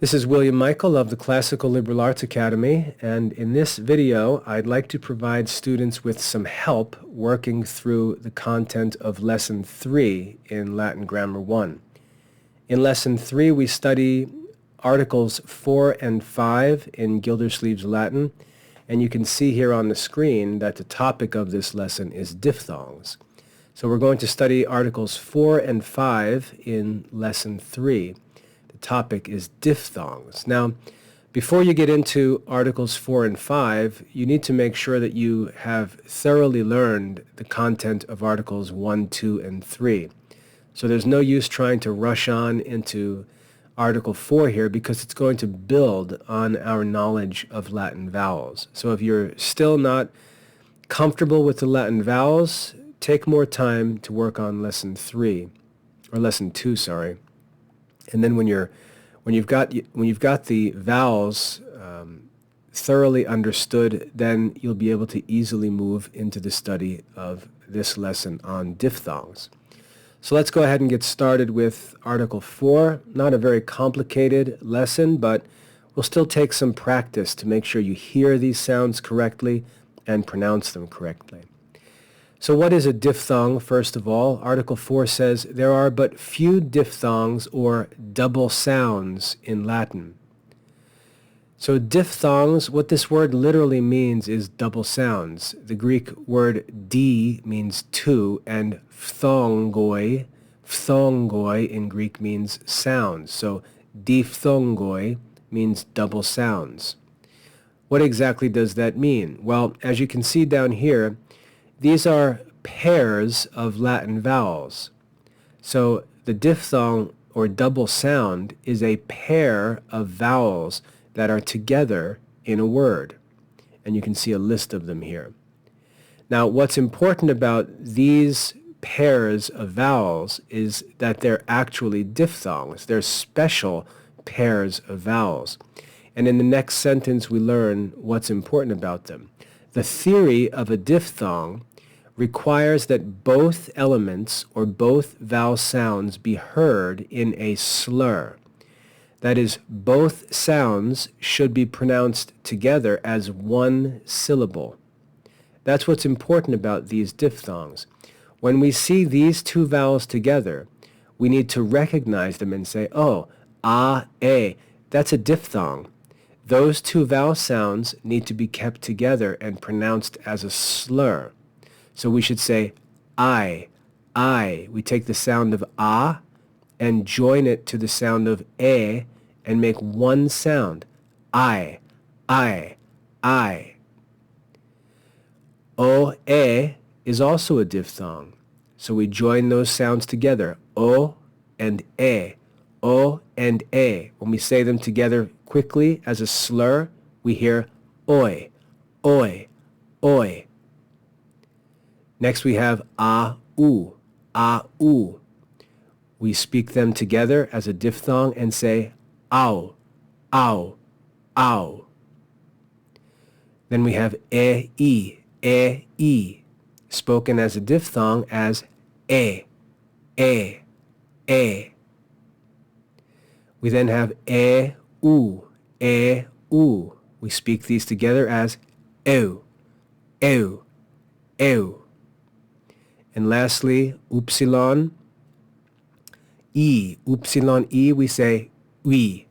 This is William Michael of the Classical Liberal Arts Academy, and in this video I'd like to provide students with some help working through the content of Lesson 3 in Latin Grammar 1. In Lesson 3 we study Articles 4 and 5 in Gildersleeve's Latin, and you can see here on the screen that the topic of this lesson is diphthongs. So we're going to study Articles 4 and 5 in Lesson 3. Topic is diphthongs. Now, before you get into Articles 4 and 5, you need to make sure that you have thoroughly learned the content of Articles 1, 2, and 3. So there's no use trying to rush on into Article 4 here because it's going to build on our knowledge of Latin vowels. So if you're still not comfortable with the Latin vowels, take more time to work on Lesson 2, sorry. And then when you've got the vowels thoroughly understood, then you'll be able to easily move into the study of this lesson on diphthongs. So let's go ahead and get started with Article 4. Not a very complicated lesson, but we'll still take some practice to make sure you hear these sounds correctly and pronounce them correctly. So what is a diphthong, first of all? Article 4 says, there are but few diphthongs or double sounds in Latin. So diphthongs, what this word literally means is double sounds. The Greek word di means two, and phthongoi in Greek means sounds. So diphthongoi means double sounds. What exactly does that mean? Well, as you can see down here, these are pairs of Latin vowels. So the diphthong or double sound is a pair of vowels that are together in a word. And you can see a list of them here. Now what's important about these pairs of vowels is that they're actually diphthongs. They're special pairs of vowels. And in the next sentence we learn what's important about them. The theory of a diphthong requires that both elements or both vowel sounds be heard in a slur. That is, both sounds should be pronounced together as one syllable. That's what's important about these diphthongs. When we see these two vowels together, we need to recognize them and say, oh, ah, a, that's a diphthong. Those two vowel sounds need to be kept together and pronounced as a slur. So we should say I. We take the sound of ah and join it to the sound of e and make one sound. I. O, e is also a diphthong. So we join those sounds together. O and e. O and e. When we say them together quickly as a slur, we hear oi, oi, oi. Next we have a-u, a-u. We speak them together as a diphthong and say ow, ow, ow. Then we have e-i, spoken as a diphthong as e, e, e. We then have e-u, e-u. We speak these together as ew, ew, ew. And lastly, upsilon, e. Upsilon, e, we say we.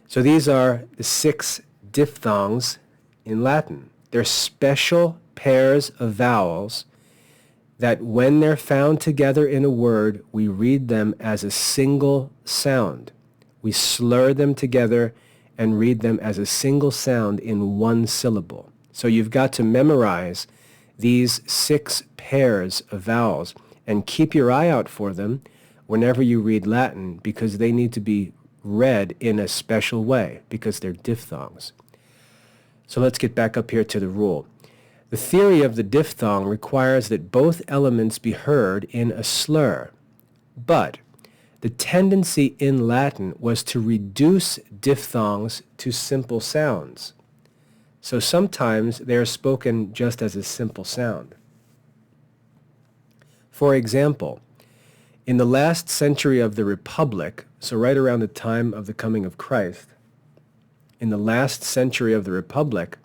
So these are the 6 diphthongs in Latin. They're special pairs of vowels that when they're found together in a word, we read them as a single sound. We slur them together and read them as a single sound in one syllable. So you've got to memorize these 6 pairs of vowels and keep your eye out for them whenever you read Latin because they need to be read in a special way because they're diphthongs. So let's get back up here to the rule. The theory of the diphthong requires that both elements be heard in a slur, but the tendency in Latin was to reduce diphthongs to simple sounds. So sometimes they are spoken just as a simple sound. For example, In the last century of the Republic, so right around the time of the coming of Christ, in the last century of the Republic,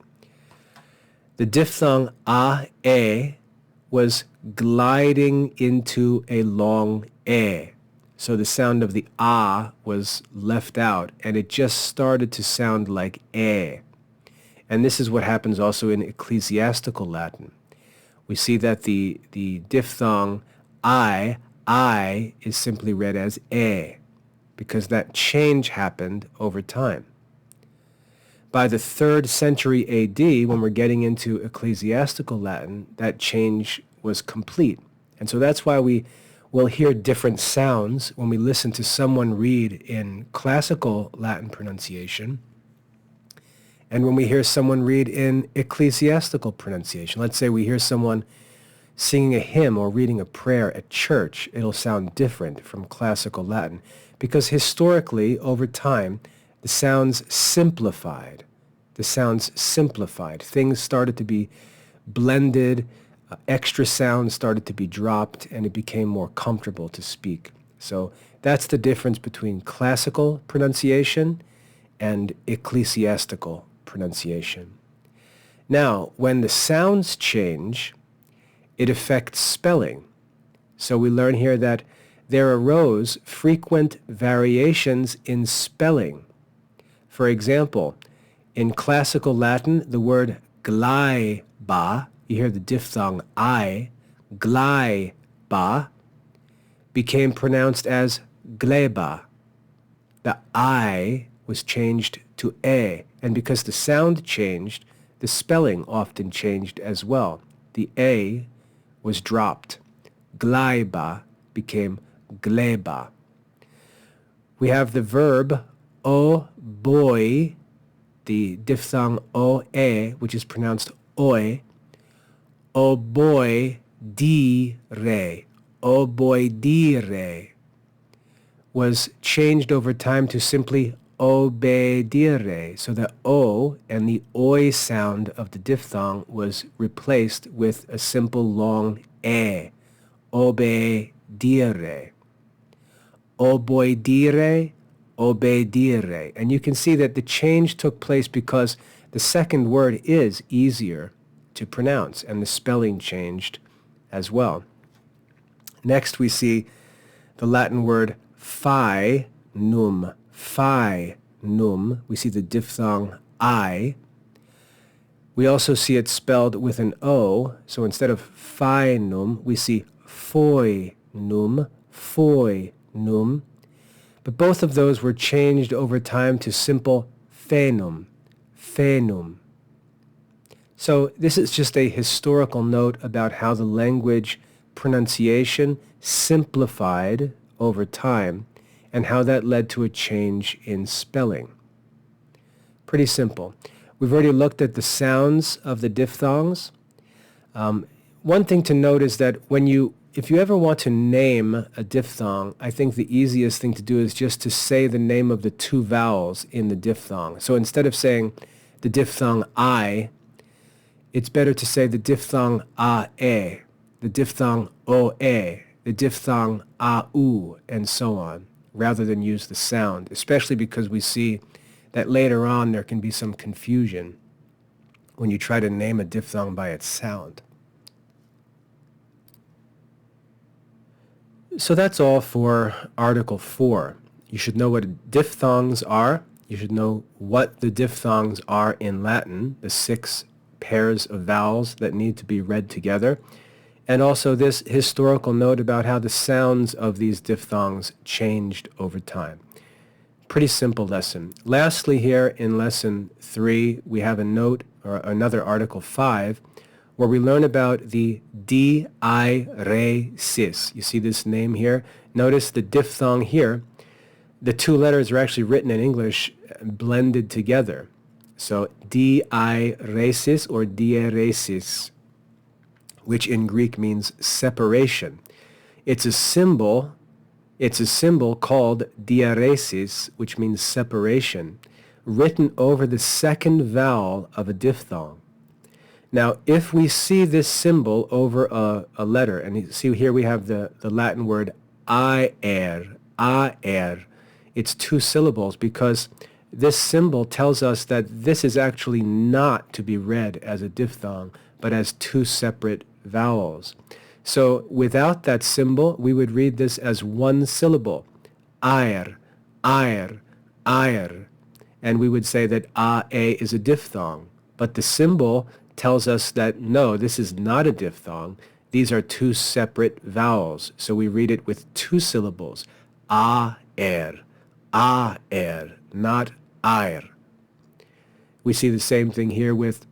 the diphthong a was gliding into a long e. So the sound of the was left out, and it just started to sound like e. And this is what happens also in ecclesiastical Latin. We see that the diphthong I is simply read as e, because that change happened over time. By the 3rd century AD, when we're getting into ecclesiastical Latin, that change was complete. And so that's why we will hear different sounds when we listen to someone read in classical Latin pronunciation and when we hear someone read in ecclesiastical pronunciation. Let's say we hear someone singing a hymn or reading a prayer at church. It'll sound different from classical Latin because historically, over time, the sounds simplified. Things started to be blended, extra sounds started to be dropped, and it became more comfortable to speak. So that's the difference between classical pronunciation and ecclesiastical pronunciation. Now, when the sounds change, it affects spelling. So we learn here that there arose frequent variations in spelling. For example, in classical Latin, the word glaiba, you hear the diphthong I, glaiba, became pronounced as gleba. The I was changed to e, and because the sound changed, the spelling often changed as well. The a was dropped. Glaiba became gleba. We have the verb o boy, the diphthong o-e, which is pronounced oe, o boy dire, o boy dire, was changed over time to simply obedire. So the o and the oi sound of the diphthong was replaced with a simple long e, obedire. Oboidire, obedire. And you can see that the change took place because the second word is easier to pronounce, and the spelling changed as well. Next we see the Latin word finum. Finum. We see the diphthong I. We also see it spelled with an O, so instead of finum, we see foinum, foinum. But both of those were changed over time to simple phenum, phenum. So this is just a historical note about how the language pronunciation simplified over time and how that led to a change in spelling. Pretty simple. We've already looked at the sounds of the diphthongs. One thing to note is that if you ever want to name a diphthong, I think the easiest thing to do is just to say the name of the two vowels in the diphthong. So instead of saying the diphthong I, it's better to say the diphthong a-e, the diphthong o-e, the diphthong a-u, and so on, rather than use the sound, especially because we see that later on there can be some confusion when you try to name a diphthong by its sound. So that's all for Article 4. You should know what diphthongs are. You should know what the diphthongs are in Latin, the 6 pairs of vowels that need to be read together, and also this historical note about how the sounds of these diphthongs changed over time. Pretty simple lesson. Lastly here in Lesson 3, we have a note, or another Article 5, where we learn about the diairesis. You see this name here? Notice the diphthong here. The two letters are actually written in English blended together. So diairesis or diairesis, which in Greek means separation. It's a symbol called diairesis, which means separation, written over the second vowel of a diphthong. Now, if we see this symbol over a letter, and you see here we have the Latin word aer. It's two syllables because this symbol tells us that this is actually not to be read as a diphthong, but as two separate vowels. So without that symbol, we would read this as one syllable, aer, aer, aer. And we would say that a is a diphthong. But the symbol tells us that no, this is not a diphthong. These are two separate vowels. So we read it with two syllables, aer, not aer. We see the same thing here with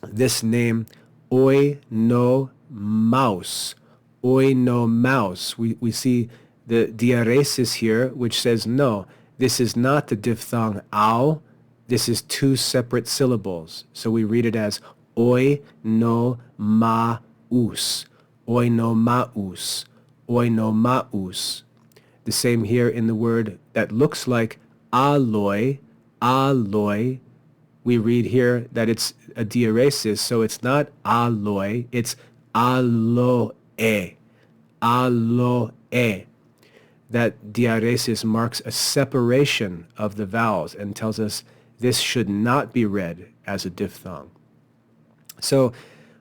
this name, oi no mouse. Oi no mouse. We see the diaresis here, which says no, this is not the diphthong au. This is two separate syllables. So we read it as oi no maus. Oi no maus. Oi no maus. The same here in the word that looks like alloy, alloy. We read here that it's a diaresis, so it's not alloy, it's alloe, alloe. That diaresis marks a separation of the vowels and tells us this should not be read as a diphthong. So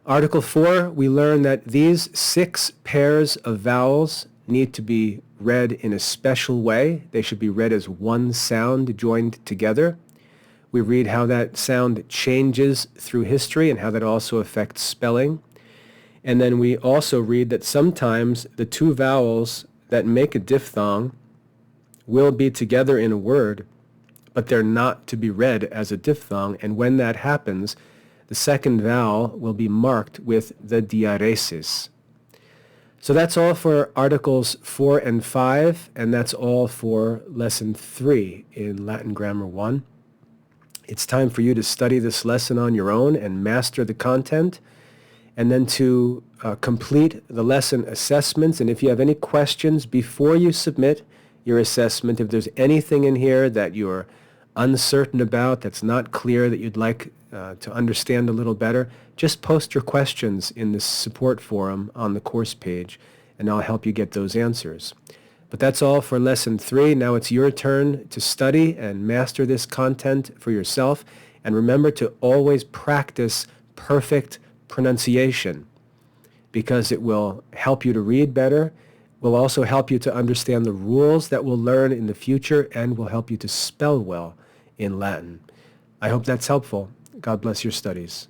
Article 4, we learn that these 6 pairs of vowels need to be read in a special way. They should be read as one sound joined together. We read how that sound changes through history and how that also affects spelling. And then we also read that sometimes the two vowels that make a diphthong will be together in a word, but they're not to be read as a diphthong. And when that happens, the second vowel will be marked with the diaresis. So that's all for Articles 4 and 5, and that's all for Lesson 3 in Latin Grammar 1. It's time for you to study this lesson on your own and master the content, and then to complete the lesson assessments. And if you have any questions before you submit your assessment, if there's anything in here that you're uncertain about, that's not clear, that you'd like to understand a little better, just post your questions in the support forum on the course page, and I'll help you get those answers. But that's all for Lesson 3. Now it's your turn to study and master this content for yourself. And remember to always practice perfect pronunciation, because it will help you to read better, will also help you to understand the rules that we'll learn in the future, and will help you to spell well in Latin. I hope that's helpful. God bless your studies.